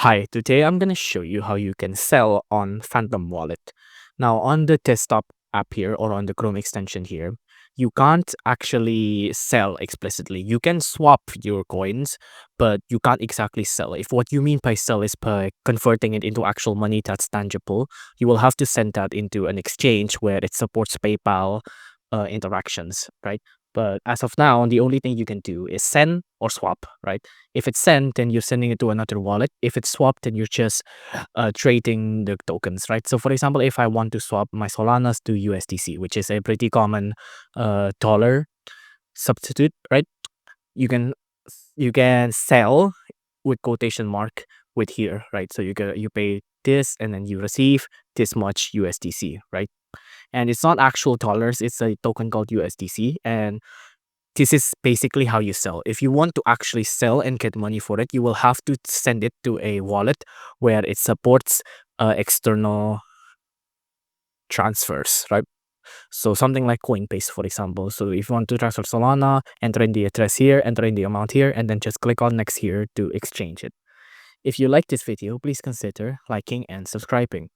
Hi, today I'm going to show you how you can sell on Phantom Wallet. Now, on the desktop app here or on the Chrome extension here, you can't actually sell explicitly. You can swap your coins, but you can't exactly sell. If what you mean by sell is by converting it into actual money that's tangible, you will have to send that into an exchange where it supports PayPal interactions, right? But as of now, the only thing you can do is send or swap, right? If it's sent, then you're sending it to another wallet. If it's swapped, then you're just trading the tokens, right? So, for example, if I want to swap my Solanas to USDC, which is a pretty common dollar substitute, right? You can you can sell with quotation mark with here, right? So you pay this and then you receive this much USDC, right? And it's not actual dollars; it's a token called USDC, and this is basically how you sell. If you want to actually sell and get money for it, you will have to send it to a wallet where it supports external transfers, right? So something like Coinbase, for example. So if you want to transfer Solana, enter in the address here, enter in the amount here, and then just click on next here to exchange it. If you like this video, please consider liking and subscribing.